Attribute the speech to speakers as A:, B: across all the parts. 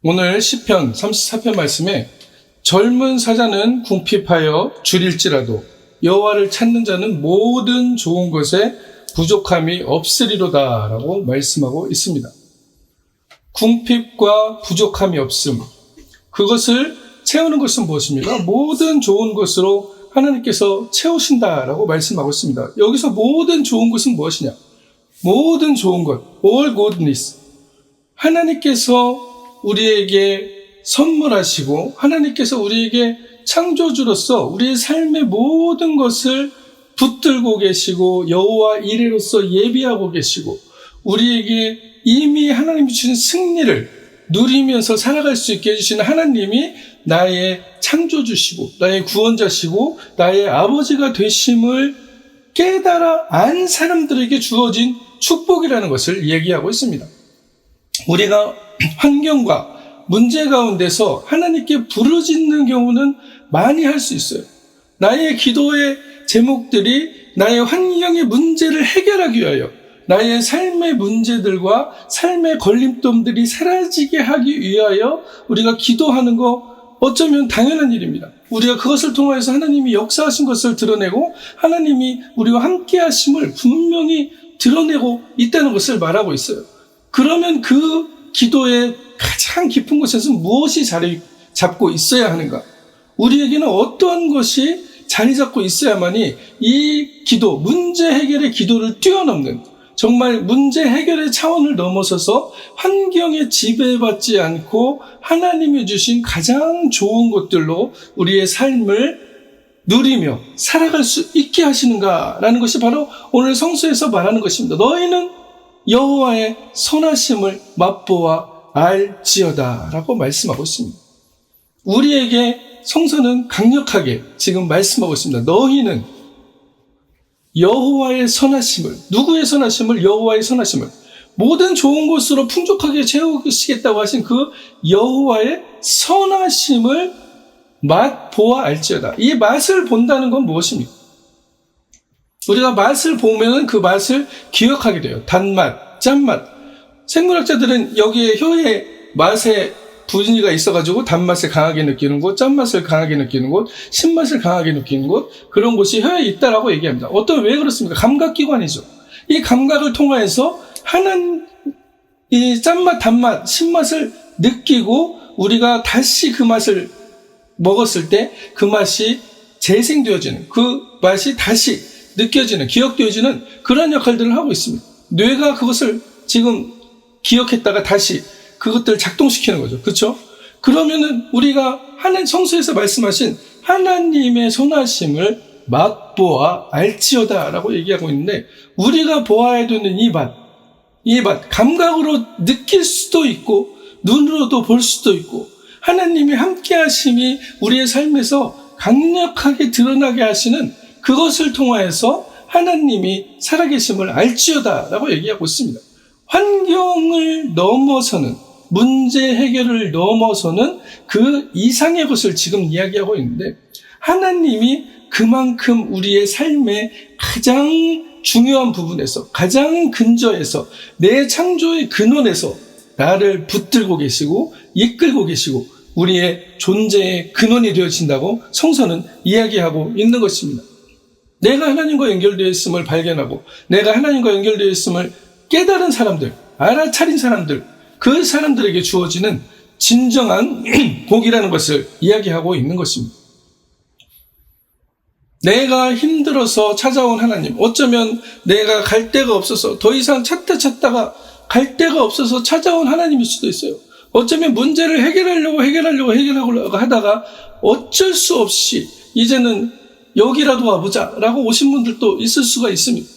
A: 오늘 시편 34편 말씀에 젊은 사자는 궁핍하여 줄일지라도 여호와를 찾는 자는 모든 좋은 것에 부족함이 없으리로다 라고 말씀하고 있습니다. 궁핍과 부족함이 없음, 그것을 채우는 것은 무엇입니까? 모든 좋은 것으로 하나님께서 채우신다라고 말씀하고 있습니다. 여기서 모든 좋은 것은 무엇이냐? 모든 좋은 것, all goodness. 하나님께서 우리에게 선물하시고 하나님께서 우리에게 창조주로서 우리의 삶의 모든 것을 붙들고 계시고 여호와 이레로서 예비하고 계시고 우리에게 이미 하나님이 주신 승리를 누리면서 살아갈 수 있게 해주시는 하나님이 나의 창조주시고 나의 구원자시고 나의 아버지가 되심을 깨달아 안 사람들에게 주어진 축복이라는 것을 얘기하고 있습니다. 우리가 환경과 문제 가운데서 하나님께 부르짖는 경우는 많이 할 수 있어요. 나의 기도의 제목들이 나의 환경의 문제를 해결하기 위하여 나의 삶의 문제들과 삶의 걸림돌들이 사라지게 하기 위하여 우리가 기도하는 거 어쩌면 당연한 일입니다. 우리가 그것을 통해서 하나님이 역사하신 것을 드러내고 하나님이 우리와 함께 하심을 분명히 드러내고 있다는 것을 말하고 있어요. 그러면 그 기도의 가장 깊은 곳에서 무엇이 자리 잡고 있어야 하는가? 우리에게는 어떠한 것이 자리 잡고 있어야만이 이 기도, 문제 해결의 기도를 뛰어넘는 정말 문제 해결의 차원을 넘어서서 환경에 지배받지 않고 하나님이 주신 가장 좋은 것들로 우리의 삶을 누리며 살아갈 수 있게 하시는가라는 것이 바로 오늘 성서에서 말하는 것입니다. 너희는 여호와의 선하심을 맛보아 알지어다 라고 말씀하고 있습니다. 우리에게 성서는 강력하게 지금 말씀하고 있습니다. 너희는 여호와의 선하심을, 누구의 선하심을? 여호와의 선하심을, 모든 좋은 것으로 풍족하게 채우시겠다고 하신 그 여호와의 선하심을 맛보아 알지어다. 이 맛을 본다는 건 무엇입니까? 우리가 맛을 보면 그 맛을 기억하게 돼요. 단맛, 짠맛. 생물학자들은 여기에 혀의 맛에 분위기가 있어가지고 단맛을 강하게 느끼는 곳, 짠맛을 강하게 느끼는 곳, 신맛을 강하게 느끼는 곳, 그런 곳이 혀에 있다라고 얘기합니다. 왜 그렇습니까? 감각기관이죠. 이 감각을 통해서 이 짠맛, 단맛, 신맛을 느끼고 우리가 다시 그 맛을 먹었을 때 그 맛이 재생되어지는, 그 맛이 다시 느껴지는, 기억되어지는 그런 역할들을 하고 있습니다. 뇌가 그것을 지금 기억했다가 다시 그것들을 작동시키는 거죠. 그렇죠? 그러면은 우리가 성서에서 말씀하신 하나님의 선하심을 맛보아 알지어다라고 얘기하고 있는데 우리가 보아야 되는 이 맛, 감각으로 느낄 수도 있고 눈으로도 볼 수도 있고 하나님의 함께 하심이 우리의 삶에서 강력하게 드러나게 하시는 그것을 통하여서 하나님이 살아계심을 알지어다라고 얘기하고 있습니다. 환경을 넘어서는, 문제 해결을 넘어서는 그 이상의 것을 지금 이야기하고 있는데 하나님이 그만큼 우리의 삶의 가장 중요한 부분에서, 가장 근저에서, 내 창조의 근원에서 나를 붙들고 계시고 이끌고 계시고 우리의 존재의 근원이 되어진다고 성서는 이야기하고 있는 것입니다. 내가 하나님과 연결되어 있음을 발견하고 내가 하나님과 연결되어 있음을 깨달은 사람들, 알아차린 사람들, 그 사람들에게 주어지는 진정한 복이라는 것을 이야기하고 있는 것입니다. 내가 힘들어서 찾아온 하나님, 어쩌면 내가 갈 데가 없어서 더 이상 찾다가 갈 데가 없어서 찾아온 하나님일 수도 있어요. 어쩌면 문제를 해결하려고 하다가 어쩔 수 없이 이제는 여기라도 와보자 라고 오신 분들도 있을 수가 있습니다.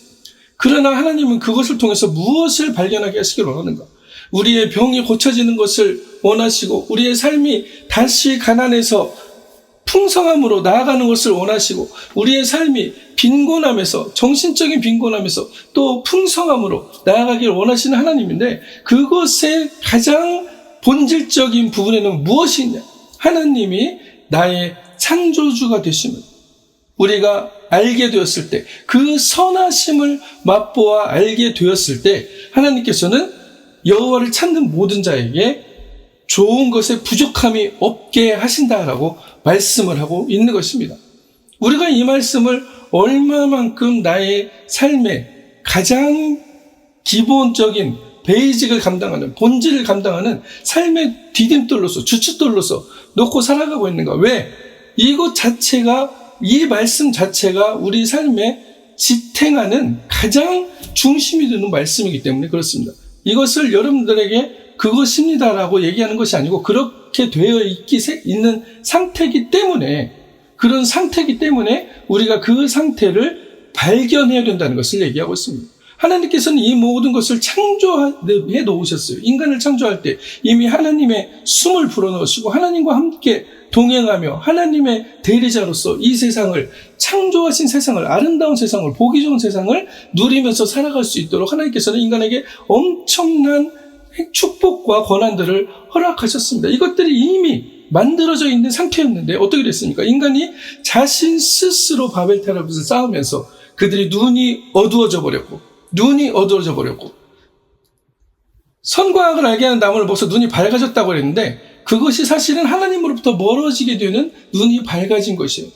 A: 그러나 하나님은 그것을 통해서 무엇을 발견하게 하시길 원하는가? 우리의 병이 고쳐지는 것을 원하시고 우리의 삶이 다시 가난해서 풍성함으로 나아가는 것을 원하시고 우리의 삶이 빈곤함에서, 정신적인 빈곤함에서 또 풍성함으로 나아가길 원하시는 하나님인데 그것의 가장 본질적인 부분에는 무엇이 있냐? 하나님이 나의 창조주가 되심을 우리가 알게 되었을 때, 그 선하심을 맛보아 알게 되었을 때 하나님께서는 여호와를 찾는 모든 자에게 좋은 것에 부족함이 없게 하신다라고 말씀을 하고 있는 것입니다. 우리가 이 말씀을 얼마만큼 나의 삶의 가장 기본적인 베이직을 감당하는, 본질을 감당하는 삶의 디딤돌로서, 주춧돌로서 놓고 살아가고 있는가? 왜? 이것 자체가, 이 말씀 자체가 우리 삶에 지탱하는 가장 중심이 되는 말씀이기 때문에 그렇습니다. 이것을 여러분들에게 그것입니다라고 얘기하는 것이 아니고 그렇게 되어 있는 상태이기 때문에, 그런 상태이기 때문에 우리가 그 상태를 발견해야 된다는 것을 얘기하고 있습니다. 하나님께서는 이 모든 것을 창조해 놓으셨어요. 인간을 창조할 때 이미 하나님의 숨을 불어넣으시고 하나님과 함께 동행하며 하나님의 대리자로서 이 세상을, 창조하신 세상을, 아름다운 세상을, 보기 좋은 세상을 누리면서 살아갈 수 있도록 하나님께서는 인간에게 엄청난 축복과 권한들을 허락하셨습니다. 이것들이 이미 만들어져 있는 상태였는데 어떻게 됐습니까? 인간이 자신 스스로 바벨탑을 쌓으면서 그들이 눈이 어두워져 버렸고 선과 악을 알게 하는 나무를 먹어서 눈이 밝아졌다고 그랬는데 그것이 사실은 하나님으로부터 멀어지게 되는 눈이 밝아진 것이에요.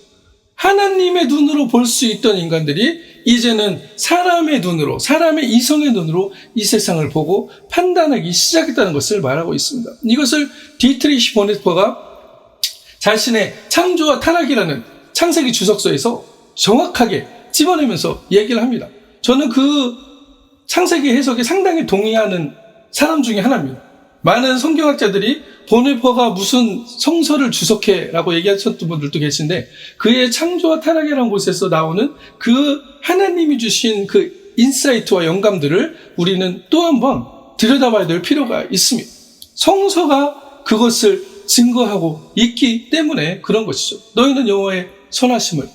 A: 하나님의 눈으로 볼 수 있던 인간들이 이제는 사람의 눈으로, 사람의 이성의 눈으로 이 세상을 보고 판단하기 시작했다는 것을 말하고 있습니다. 이것을 디트리히 보네퍼가 자신의 창조와 타락이라는 창세기 주석서에서 정확하게 집어내면서 얘기를 합니다. 저는 그 창세기 해석에 상당히 동의하는 사람 중에 하나입니다. 많은 성경학자들이 보네퍼가 무슨 성서를 주석해라고 얘기하셨던 분들도 계신데 그의 창조와 타락이라는 곳에서 나오는 그 하나님이 주신 그 인사이트와 영감들을 우리는 또 한 번 들여다봐야 될 필요가 있습니다. 성서가 그것을 증거하고 있기 때문에 그런 것이죠. 너희는 여호와의 선하심을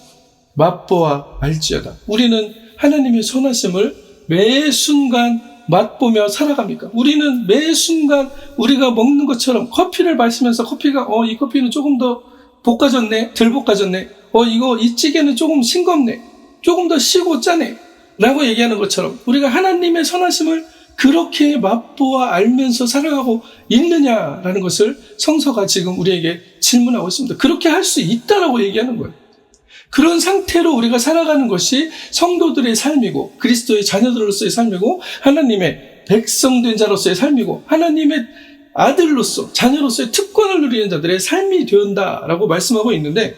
A: 맛보아 알지어다. 우리는 하나님의 선하심을 매 순간 맛보며 살아갑니까? 우리는 매 순간 우리가 먹는 것처럼 커피를 마시면서 커피가 이 커피는 조금 더 볶아졌네, 덜 볶아졌네, 이 찌개는 조금 싱겁네, 조금 더 시고 짜네 라고 얘기하는 것처럼 우리가 하나님의 선하심을 그렇게 맛보아 알면서 살아가고 있느냐라는 것을 성서가 지금 우리에게 질문하고 있습니다. 그렇게 할 수 있다라고 얘기하는 거예요. 그런 상태로 우리가 살아가는 것이 성도들의 삶이고 그리스도의 자녀들로서의 삶이고 하나님의 백성된 자로서의 삶이고 하나님의 아들로서 자녀로서의 특권을 누리는 자들의 삶이 된다라고 말씀하고 있는데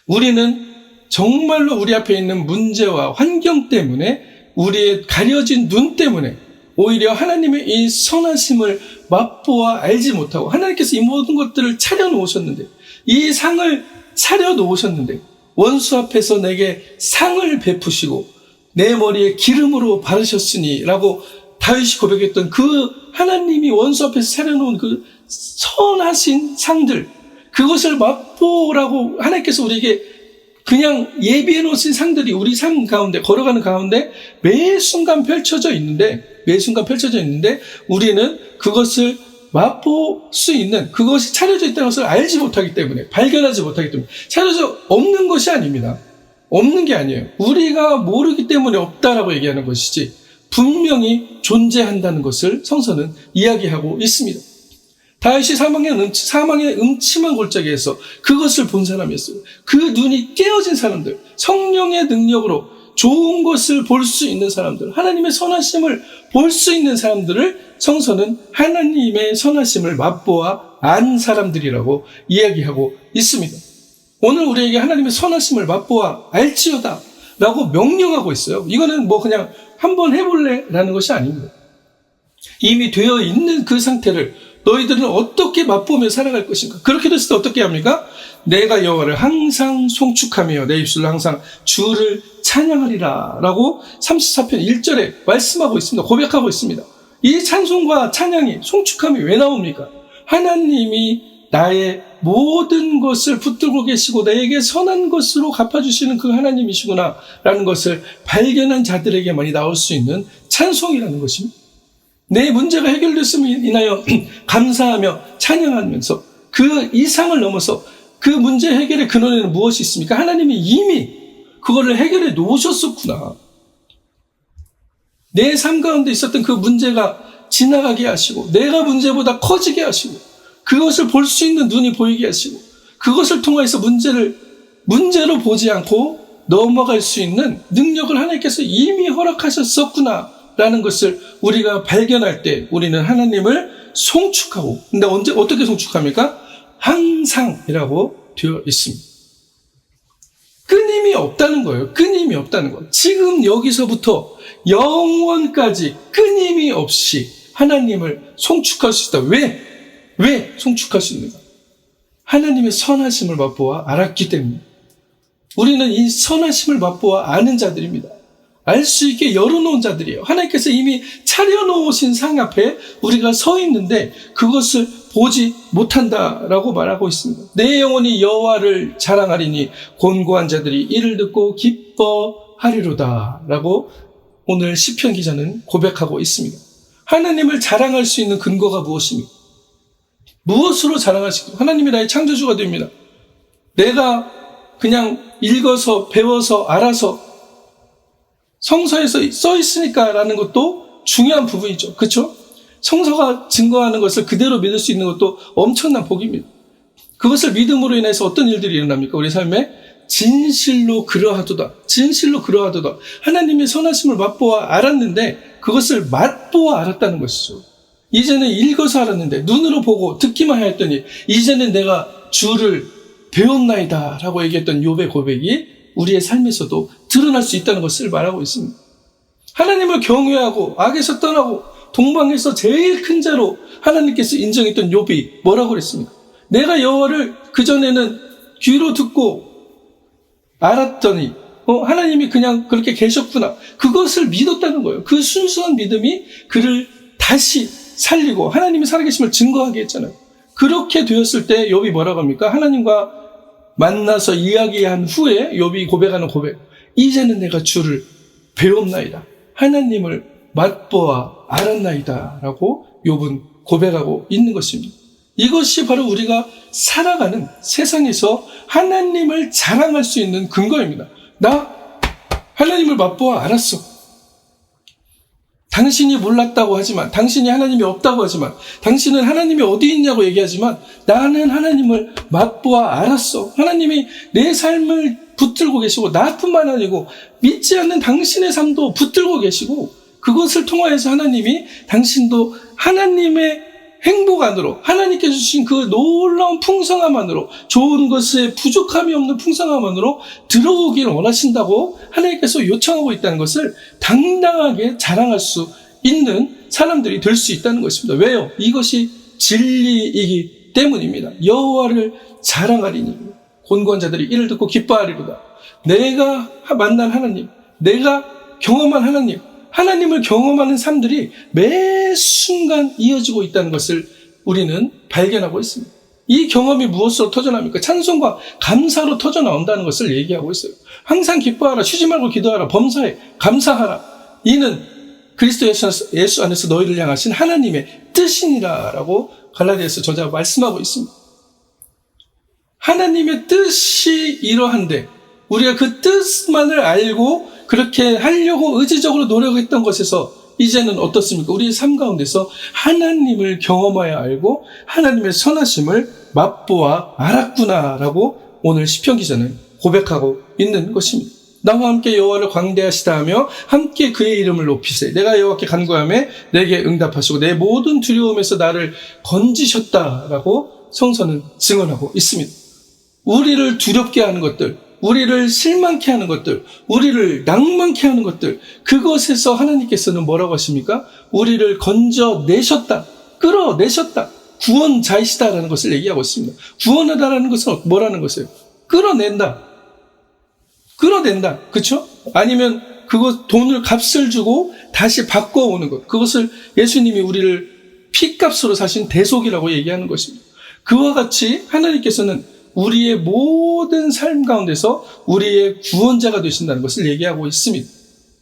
A: 우리는 정말로 우리 앞에 있는 문제와 환경 때문에 우리의 가려진 눈 때문에 오히려 하나님의 이 선하심을 맛보아 알지 못하고 하나님께서 이 모든 것들을 차려놓으셨는데 이 상을 차려놓으셨는데 원수 앞에서 내게 상을 베푸시고 내 머리에 기름으로 바르셨으니 라고 다윗이 고백했던 그 하나님이 원수 앞에서 차려놓은 그 선하신 상들, 그것을 맛보라고 하나님께서 우리에게 그냥 예비해 놓으신 상들이 우리 삶 가운데, 걸어가는 가운데 매 순간 펼쳐져 있는데 우리는 그것을 맛볼 수 있는, 그것이 차려져 있다는 것을 알지 못하기 때문에, 발견하지 못하기 때문에, 차려져 없는 것이 아닙니다. 없는 게 아니에요. 우리가 모르기 때문에 없다라고 얘기하는 것이지 분명히 존재한다는 것을 성서는 이야기하고 있습니다. 다윗이 사망의 음침한 골짜기에서 그것을 본 사람이었어요. 그 눈이 깨어진 사람들, 성령의 능력으로 좋은 것을 볼 수 있는 사람들, 하나님의 선하심을 볼 수 있는 사람들을 성서는 하나님의 선하심을 맛보아 안 사람들이라고 이야기하고 있습니다. 오늘 우리에게 하나님의 선하심을 맛보아 알지어다 라고 명령하고 있어요. 이거는 그냥 한번 해볼래? 라는 것이 아닙니다. 이미 되어 있는 그 상태를 너희들은 어떻게 맛보며 살아갈 것인가? 그렇게 됐을 때 어떻게 합니까? 내가 여호와를 항상 송축하며 내 입술로 항상 주를 찬양하리라 라고 34편 1절에 말씀하고 있습니다. 고백하고 있습니다. 이 찬송과 찬양이, 송축함이 왜 나옵니까? 하나님이 나의 모든 것을 붙들고 계시고 나에게 선한 것으로 갚아주시는 그 하나님이시구나 라는 것을 발견한 자들에게만이 나올 수 있는 찬송이라는 것입니다. 내 문제가 해결됐음을 인하여 감사하며 찬양하면서 그 이상을 넘어서 그 문제 해결의 근원에는 무엇이 있습니까? 하나님이 이미 그거를 해결해 놓으셨었구나. 내 삶 가운데 있었던 그 문제가 지나가게 하시고 내가 문제보다 커지게 하시고 그것을 볼 수 있는 눈이 보이게 하시고 그것을 통해서 문제로 보지 않고 넘어갈 수 있는 능력을 하나님께서 이미 허락하셨었구나라는 것을 우리가 발견할 때 우리는 하나님을 송축하고, 근데 어떻게 송축합니까? 항상이라고 되어 있습니다. 끊임이 없다는 거예요. 끊임이 없다는 거. 지금 여기서부터 영원까지 끊임이 없이 하나님을 송축할 수 있다. 왜 송축할 수 있는가? 하나님의 선하심을 맛보아 알았기 때문에. 우리는 이 선하심을 맛보아 아는 자들입니다. 알 수 있게 열어놓은 자들이에요. 하나님께서 이미 차려놓으신 상 앞에 우리가 서 있는데 그것을 보지 못한다라고 말하고 있습니다. 내 영혼이 여호와를 자랑하리니 곤고한 자들이 이를 듣고 기뻐하리로다 라고 오늘 시편 기자는 고백하고 있습니다. 하나님을 자랑할 수 있는 근거가 무엇입니까? 무엇으로 자랑할 수 있습니까? 하나님이 나의 창조주가 됩니다. 내가 그냥 읽어서 배워서 알아서 성서에서 써 있으니까 라는 것도 중요한 부분이죠. 그렇죠? 성서가 증거하는 것을 그대로 믿을 수 있는 것도 엄청난 복입니다. 그것을 믿음으로 인해서 어떤 일들이 일어납니까? 우리 삶에 진실로 그러하도다. 진실로 그러하도다. 하나님의 선하심을 맛보아 알았는데 그것을 맛보아 알았다는 것이죠. 이제는 읽어서 알았는데 눈으로 보고 듣기만 하였더니 이제는 내가 주를 배웠나이다 라고 얘기했던 욥의 고백이 우리의 삶에서도 드러날 수 있다는 것을 말하고 있습니다. 하나님을 경외하고 악에서 떠나고 동방에서 제일 큰 자로 하나님께서 인정했던 욥이 뭐라고 그랬습니까? 내가 여호와를 그전에는 귀로 듣고 알았더니 하나님이 그냥 그렇게 계셨구나. 그것을 믿었다는 거예요. 그 순수한 믿음이 그를 다시 살리고 하나님이 살아계심을 증거하게 했잖아요. 그렇게 되었을 때 욥이 뭐라고 합니까? 하나님과 만나서 이야기한 후에 욥이 고백하는 고백. 이제는 내가 주를 배웠나이다. 하나님을 맛보아 알았나이다. 라고 욥은 고백하고 있는 것입니다. 이것이 바로 우리가 살아가는 세상에서 하나님을 자랑할 수 있는 근거입니다. 나 하나님을 맛보아 알았어. 당신이 몰랐다고 하지만, 당신이 하나님이 없다고 하지만, 당신은 하나님이 어디 있냐고 얘기하지만 나는 하나님을 맛보아 알았어. 하나님이 내 삶을 붙들고 계시고 나뿐만 아니고 믿지 않는 당신의 삶도 붙들고 계시고 그것을 통하여서 하나님이 당신도 하나님의 행복 안으로 하나님께서 주신 그 놀라운 풍성함 안으로 좋은 것에 부족함이 없는 풍성함 안으로 들어오기를 원하신다고 하나님께서 요청하고 있다는 것을 당당하게 자랑할 수 있는 사람들이 될 수 있다는 것입니다. 왜요? 이것이 진리이기 때문입니다. 여호와를 자랑하리니 곤고한 자들이 이를 듣고 기뻐하리로다. 내가 만난 하나님, 내가 경험한 하나님, 하나님을 경험하는 삶들이 매 순간 이어지고 있다는 것을 우리는 발견하고 있습니다. 이 경험이 무엇으로 터져나옵니까? 찬송과 감사로 터져나온다는 것을 얘기하고 있어요. 항상 기뻐하라, 쉬지 말고 기도하라, 범사에 감사하라. 이는 그리스도 예수 안에서 너희를 향하신 하나님의 뜻이니라 라고 갈라디아서 저자가 말씀하고 있습니다. 하나님의 뜻이 이러한데 우리가 그 뜻만을 알고 그렇게 하려고 의지적으로 노력했던 것에서 이제는 어떻습니까? 우리의 삶 가운데서 하나님을 경험하여 알고 하나님의 선하심을 맛보아 알았구나라고 오늘 시편 기자는 고백하고 있는 것입니다. 나와 함께 여호와를 광대하시다 하며 함께 그의 이름을 높이세. 내가 여호와께 간구하며 내게 응답하시고 내 모든 두려움에서 나를 건지셨다라고 성서는 증언하고 있습니다. 우리를 두렵게 하는 것들, 우리를 실망케 하는 것들, 우리를 낭만케 하는 것들, 그것에서 하나님께서는 뭐라고 하십니까? 우리를 건져내셨다, 끌어내셨다, 구원자이시다라는 것을 얘기하고 있습니다. 구원하다라는 것은 뭐라는 것이에요? 끌어낸다, 그렇죠? 아니면 그것 돈을 값을 주고 다시 바꿔오는 것, 그것을 예수님이 우리를 피값으로 사신 대속이라고 얘기하는 것입니다. 그와 같이 하나님께서는 우리의 모든 삶 가운데서 우리의 구원자가 되신다는 것을 얘기하고 있습니다.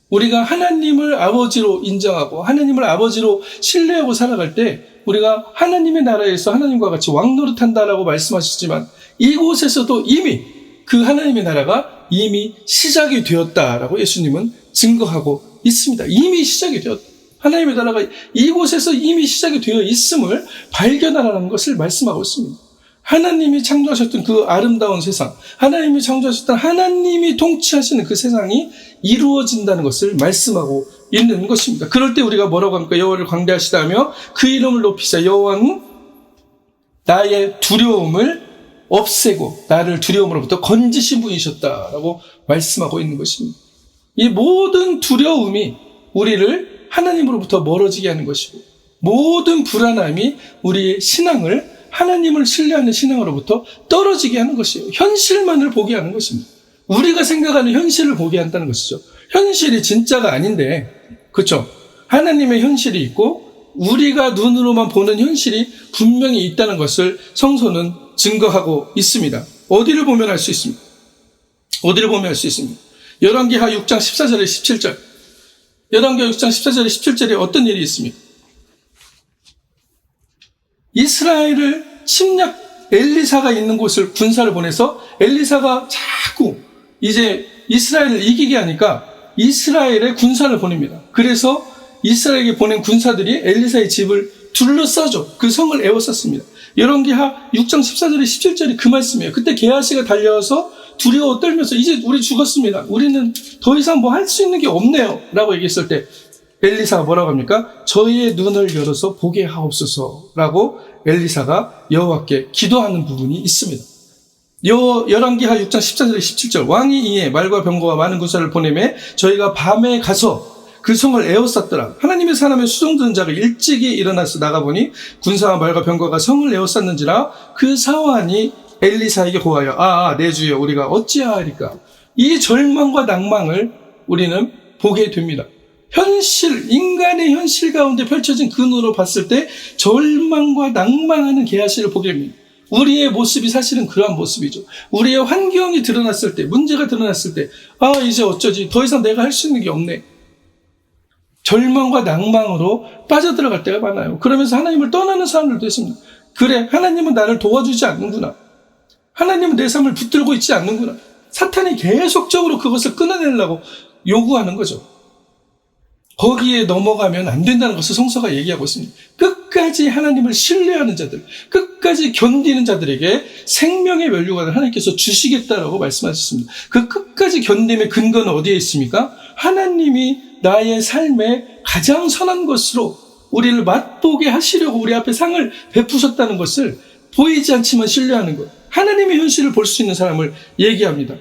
A: 우리가 하나님을 아버지로 인정하고 하나님을 아버지로 신뢰하고 살아갈 때 우리가 하나님의 나라에서 하나님과 같이 왕노릇한다라고 말씀하셨지만 이곳에서도 이미 그 하나님의 나라가 이미 시작이 되었다라고 예수님은 증거하고 있습니다. 이미 시작이 되었다. 하나님의 나라가 이곳에서 이미 시작이 되어 있음을 발견하라는 것을 말씀하고 있습니다. 하나님이 창조하셨던 그 아름다운 세상, 하나님이 창조하셨던 하나님이 통치하시는 그 세상이 이루어진다는 것을 말씀하고 있는 것입니다. 그럴 때 우리가 뭐라고 합니까? 여호와를 광대하시다며 그 이름을 높이사 여호와는 나의 두려움을 없애고 나를 두려움으로부터 건지신 분이셨다라고 말씀하고 있는 것입니다. 이 모든 두려움이 우리를 하나님으로부터 멀어지게 하는 것이고 모든 불안함이 우리의 신앙을 하나님을 신뢰하는 신앙으로부터 떨어지게 하는 것이에요. 현실만을 보게 하는 것입니다. 우리가 생각하는 현실을 보게 한다는 것이죠. 현실이 진짜가 아닌데, 그렇죠? 하나님의 현실이 있고 우리가 눈으로만 보는 현실이 분명히 있다는 것을 성서는 증거하고 있습니다. 어디를 보면 알 수 있습니다. 어디를 보면 알 수 있습니다. 열왕기하 6장 14절에 17절. 열왕기하 6장 14절에 17절에 어떤 일이 있습니까? 이스라엘을 침략 엘리사가 있는 곳을 군사를 보내서 엘리사가 자꾸 이제 이스라엘을 이기게 하니까 이스라엘에 군사를 보냅니다. 그래서 이스라엘에게 보낸 군사들이 엘리사의 집을 둘러싸죠. 그 성을 에워쌌습니다. 열왕기하 6장 14절에 17절이 그 말씀이에요. 그때 게하시가 달려와서 두려워 떨면서 이제 우리 죽었습니다. 우리는 더 이상 뭐 할 수 있는 게 없네요. 라고 얘기했을 때 엘리사가 뭐라고 합니까? 저희의 눈을 열어서 보게 하옵소서라고 엘리사가 여호와께 기도하는 부분이 있습니다. 열왕기하 6장 14절에 17절 왕이 이에 말과 병거와 많은 군사를 보내매 저희가 밤에 가서 그 성을 에워쌌더라. 하나님의 사람의 수종드는 자가 일찍이 일어나서 나가보니 군사와 말과 병거가 성을 에워쌌는지라 그 사환이 엘리사에게 고하여 내 주여 우리가 어찌하리까. 이 절망과 낭망을 우리는 보게 됩니다. 현실, 인간의 현실 가운데 펼쳐진 그 눈으로 봤을 때 절망과 낭망하는 게하시를 보게 됩니다. 우리의 모습이 사실은 그러한 모습이죠. 우리의 환경이 드러났을 때, 문제가 드러났을 때, 이제 어쩌지? 더 이상 내가 할 수 있는 게 없네. 절망과 낭망으로 빠져들어갈 때가 많아요. 그러면서 하나님을 떠나는 사람들도 있습니다. 그래, 하나님은 나를 도와주지 않는구나. 하나님은 내 삶을 붙들고 있지 않는구나. 사탄이 계속적으로 그것을 끊어내려고 요구하는 거죠. 거기에 넘어가면 안 된다는 것을 성서가 얘기하고 있습니다. 끝까지 하나님을 신뢰하는 자들, 끝까지 견디는 자들에게 생명의 면류관을 하나님께서 주시겠다라고 말씀하셨습니다. 그 끝까지 견딤의 근거는 어디에 있습니까? 하나님이 나의 삶의 가장 선한 것으로 우리를 맛보게 하시려고 우리 앞에 상을 베푸셨다는 것을 보이지 않지만 신뢰하는 것. 하나님의 현실을 볼 수 있는 사람을 얘기합니다.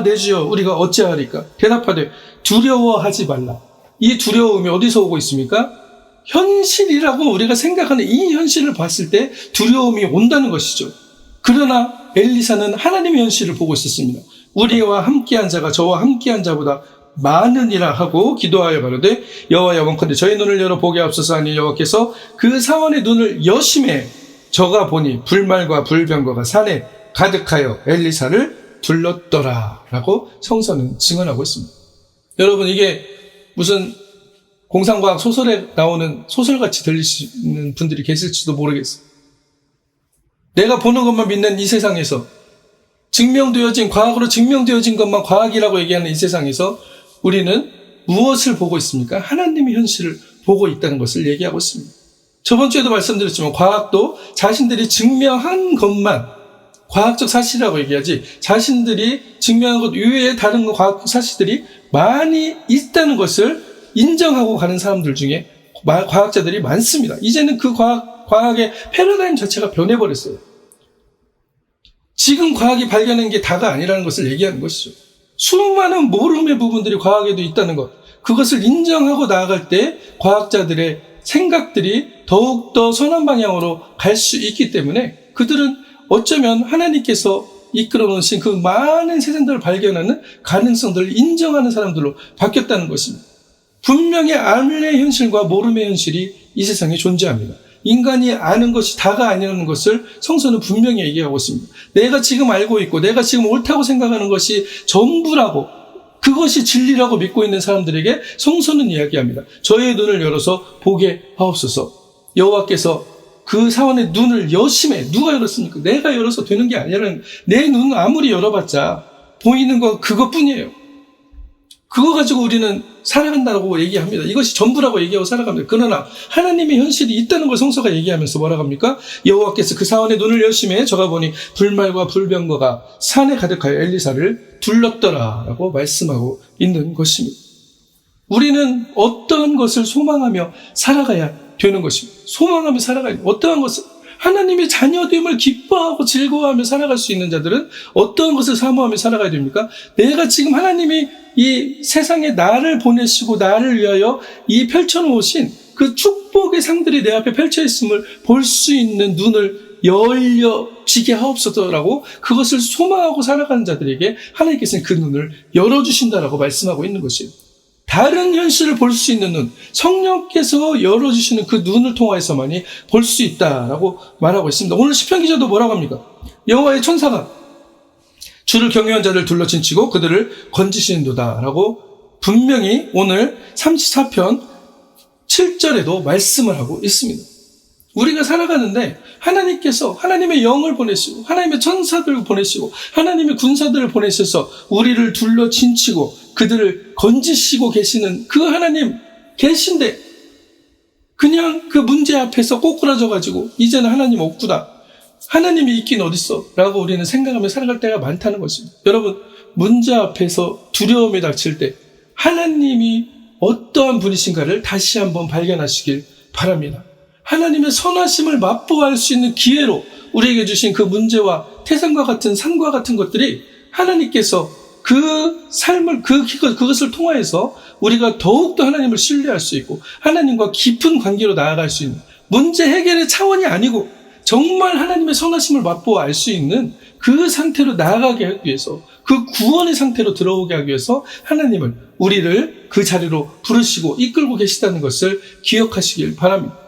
A: 내 주여 우리가 어찌하리까? 대답하되 두려워하지 말라. 이 두려움이 어디서 오고 있습니까? 현실이라고 우리가 생각하는 이 현실을 봤을 때 두려움이 온다는 것이죠. 그러나 엘리사는 하나님의 현실을 보고 있었습니다. 우리와 함께한 자가 저와 함께한 자보다 많으니라 하고 기도하여 가로되 여호와여 원컨대 저희 눈을 열어 보게 하옵소서 하니 여호와께서 그 사원의 눈을 여심해 저가 보니 불말과 불병거가 산에 가득하여 엘리사를 둘렀더라 라고 성서는 증언하고 있습니다. 여러분 이게 무슨 공상과학 소설에 나오는 소설같이 들리시는 분들이 계실지도 모르겠어요. 내가 보는 것만 믿는 이 세상에서 과학으로 증명되어진 것만 과학이라고 얘기하는 이 세상에서 우리는 무엇을 보고 있습니까? 하나님의 현실을 보고 있다는 것을 얘기하고 있습니다. 저번 주에도 말씀드렸지만 과학도 자신들이 증명한 것만 과학적 사실이라고 얘기하지 자신들이 증명한 것 이외에 다른 과학적 사실들이 많이 있다는 것을 인정하고 가는 사람들 중에 과학자들이 많습니다. 이제는 그 과학의 패러다임 자체가 변해버렸어요. 지금 과학이 발견한 게 다가 아니라는 것을 얘기하는 것이죠. 수많은 모름의 부분들이 과학에도 있다는 것, 그것을 인정하고 나아갈 때 과학자들의 생각들이 더욱더 선한 방향으로 갈 수 있기 때문에 그들은 어쩌면 하나님께서 이끌어 놓으신 그 많은 세상들을 발견하는 가능성들을 인정하는 사람들로 바뀌었다는 것입니다. 분명히 알의 현실과 모름의 현실이 이 세상에 존재합니다. 인간이 아는 것이 다가 아니라는 것을 성서는 분명히 얘기하고 있습니다. 내가 지금 알고 있고 내가 지금 옳다고 생각하는 것이 전부라고 그것이 진리라고 믿고 있는 사람들에게 성서는 이야기합니다. 저의 눈을 열어서 보게 하옵소서. 여호와께서 그 사원의 눈을 여심해. 누가 열었습니까? 내가 열어서 되는 게 아니라는, 내 눈은 아무리 열어봤자 보이는 건 그것뿐이에요. 그거 가지고 우리는 살아간다고 얘기합니다. 이것이 전부라고 얘기하고 살아갑니다. 그러나 하나님의 현실이 있다는 걸 성서가 얘기하면서 뭐라고 합니까? 여호와께서 그 사원의 눈을 열심히 저가 보니 불말과 불병거가 산에 가득하여 엘리사를 둘렀더라 라고 말씀하고 있는 것입니다. 우리는 어떠한 것을 소망하며 살아가야 되는 것입니다. 소망하며 살아가야 돼요. 어떠한 것을 하나님의 자녀됨을 기뻐하고 즐거워하며 살아갈 수 있는 자들은 어떠한 것을 사모하며 살아가야 됩니까? 내가 지금 하나님이 이 세상에 나를 보내시고 나를 위하여 이 펼쳐놓으신 그 축복의 상들이 내 앞에 펼쳐 있음을 볼 수 있는 눈을 열려지게 하옵소서라고 그것을 소망하고 살아가는 자들에게 하나님께서는 그 눈을 열어주신다라고 말씀하고 있는 것이에요. 다른 현실을 볼 수 있는 눈, 성령께서 열어주시는 그 눈을 통하여서만이 볼 수 있다라고 말하고 있습니다. 오늘 시편 기자도 뭐라고 합니까? 여호와의 천사가 주를 경외한 자를 둘러친치고 그들을 건지시는도다라고 분명히 오늘 34편 7절에도 말씀을 하고 있습니다. 우리가 살아가는데 하나님께서 하나님의 영을 보내시고 하나님의 천사들을 보내시고 하나님의 군사들을 보내셔서 우리를 둘러 진치고 그들을 건지시고 계시는 그 하나님 계신데 그냥 그 문제 앞에서 꼬꾸라져가지고 이제는 하나님 없구나. 하나님이 있긴 어딨어? 라고 우리는 생각하며 살아갈 때가 많다는 것입니다. 여러분, 문제 앞에서 두려움이 닥칠 때 하나님이 어떠한 분이신가를 다시 한번 발견하시길 바랍니다. 하나님의 선하심을 맛보아할 수 있는 기회로 우리에게 주신 그 문제와 태산과 같은 산과 같은 것들이 하나님께서 그 삶을 그것을 통하여서 우리가 더욱더 하나님을 신뢰할 수 있고 하나님과 깊은 관계로 나아갈 수 있는 문제 해결의 차원이 아니고 정말 하나님의 선하심을 맛보아 알 수 있는 그 상태로 나아가게 하기 위해서 그 구원의 상태로 들어오게 하기 위해서 하나님은 우리를 그 자리로 부르시고 이끌고 계시다는 것을 기억하시길 바랍니다.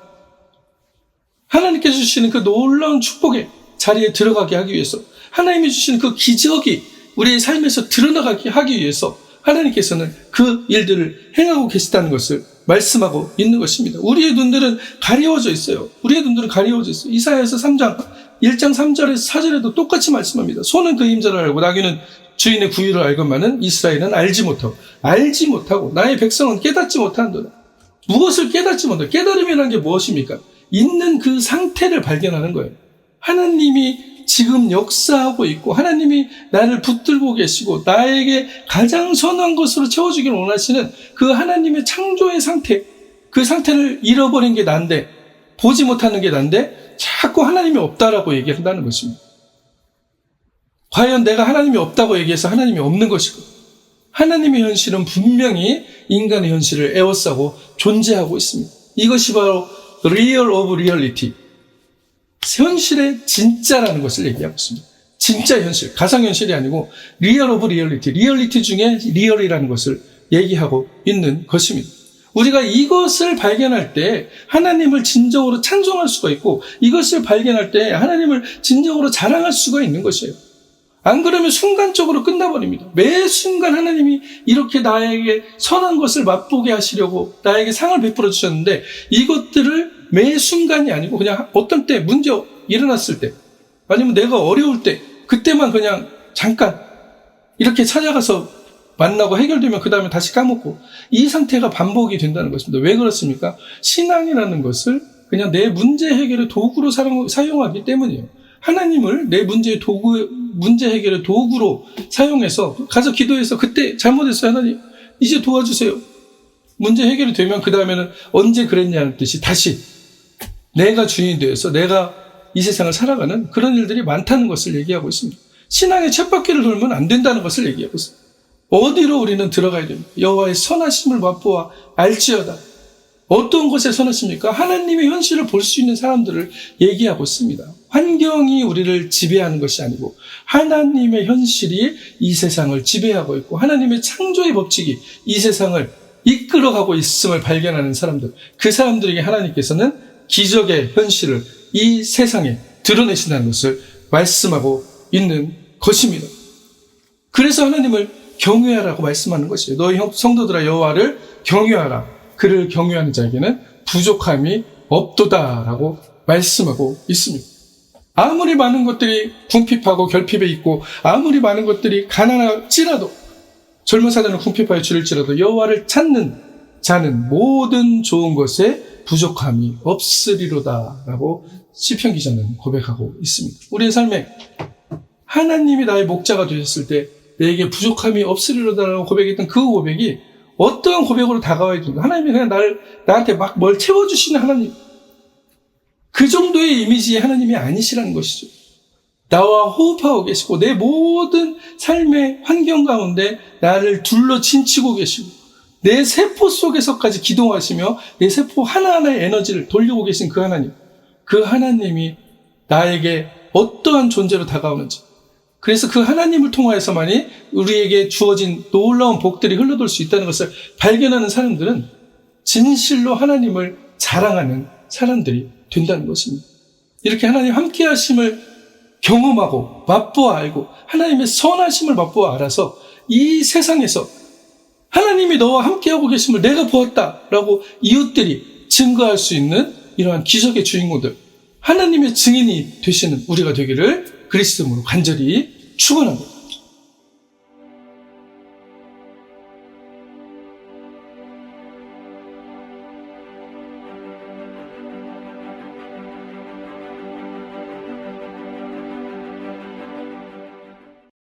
A: 하나님께서 주시는 그 놀라운 축복의 자리에 들어가게 하기 위해서 하나님이 주시는 그 기적이 우리의 삶에서 드러나게 하기 위해서 하나님께서는 그 일들을 행하고 계시다는 것을 말씀하고 있는 것입니다. 우리의 눈들은 가리워져 있어요. 우리의 눈들은 가리워져 있어요. 이사야서 3장 1장 3절에서 4절에도 똑같이 말씀합니다. 소는 그 임자를 알고 나귀는 주인의 구유를 알건만은 이스라엘은 알지 못하고 나의 백성은 깨닫지 못한도다. 무엇을 깨닫지 못한다? 깨달음이라는 게 무엇입니까? 있는 그 상태를 발견하는 거예요. 하나님이 지금 역사하고 있고 하나님이 나를 붙들고 계시고 나에게 가장 선한 것으로 채워주기를 원하시는 그 하나님의 창조의 상태, 그 상태를 잃어버린 게 난데 보지 못하는 게 난데 자꾸 하나님이 없다라고 얘기한다는 것입니다. 과연 내가 하나님이 없다고 얘기해서 하나님이 없는 것이고 하나님의 현실은 분명히 인간의 현실을 에워싸고 존재하고 있습니다. 이것이 바로 real of reality, 현실의 진짜라는 것을 얘기하고 있습니다. 진짜 현실, 가상현실이 아니고 real of reality, 리얼리티 중에 리얼이라는 것을 얘기하고 있는 것입니다. 우리가 이것을 발견할 때 하나님을 진정으로 찬송할 수가 있고 이것을 발견할 때 하나님을 진정으로 자랑할 수가 있는 것이에요. 안 그러면 순간적으로 끝나버립니다. 매 순간 하나님이 이렇게 나에게 선한 것을 맛보게 하시려고 나에게 상을 베풀어 주셨는데 이것들을 매 순간이 아니고 그냥 어떤 때 문제 일어났을 때 아니면 내가 어려울 때 그때만 그냥 잠깐 이렇게 찾아가서 만나고 해결되면 그 다음에 다시 까먹고 이 상태가 반복이 된다는 것입니다. 왜 그렇습니까? 신앙이라는 것을 그냥 내 문제 해결의 도구로 사용하기 때문이에요. 하나님을 내 문제 해결의 도구로 사용해서 가서 기도해서 그때 잘못했어요. 하나님 이제 도와주세요. 문제 해결이 되면 그 다음에는 언제 그랬냐는 뜻이 다시 내가 주인이 되어서 내가 이 세상을 살아가는 그런 일들이 많다는 것을 얘기하고 있습니다. 신앙의 쳇바퀴를 돌면 안 된다는 것을 얘기하고 있습니다. 어디로 우리는 들어가야 됩니까? 여호와의 선하심을 맛보아 알지어다. 어떤 것에 선하십니까? 하나님의 현실을 볼 수 있는 사람들을 얘기하고 있습니다. 환경이 우리를 지배하는 것이 아니고 하나님의 현실이 이 세상을 지배하고 있고 하나님의 창조의 법칙이 이 세상을 이끌어가고 있음을 발견하는 사람들, 그 사람들에게 하나님께서는 기적의 현실을 이 세상에 드러내신다는 것을 말씀하고 있는 것입니다. 그래서 하나님을 경외하라고 말씀하는 것이에요. 너희 성도들아 여호와를 경외하라. 그를 경외하는 자에게는 부족함이 없도다라고 말씀하고 있습니다. 아무리 많은 것들이 궁핍하고 결핍에 있고 아무리 많은 것들이 가난할지라도 젊은 사자는 궁핍하여 줄일지라도 여호와를 찾는 자는 모든 좋은 것에 부족함이 없으리로다 라고 시편 기자는 고백하고 있습니다. 우리의 삶에 하나님이 나의 목자가 되셨을 때 내게 부족함이 없으리로다 라고 고백했던 그 고백이 어떠한 고백으로 다가와야 됩니까? 하나님이 그냥 나한테 막 뭘 채워주시는 하나님, 그 정도의 이미지의 하나님이 아니시라는 것이죠. 나와 호흡하고 계시고 내 모든 삶의 환경 가운데 나를 둘러 진치고 계시고 내 세포 속에서까지 기동하시며 내 세포 하나하나의 에너지를 돌리고 계신 그 하나님, 그 하나님이 나에게 어떠한 존재로 다가오는지, 그래서 그 하나님을 통하여서만이 우리에게 주어진 놀라운 복들이 흘러돌 수 있다는 것을 발견하는 사람들은 진실로 하나님을 자랑하는 사람들이 된다는 것입니다. 이렇게 하나님 함께 하심을 경험하고 맛보아 알고 하나님의 선하심을 맛보아 알아서 이 세상에서 하나님이 너와 함께하고 계심을 내가 보았다라고 이웃들이 증거할 수 있는 이러한 기적의 주인공들, 하나님의 증인이 되시는 우리가 되기를 그리스도로 간절히 축원합니다.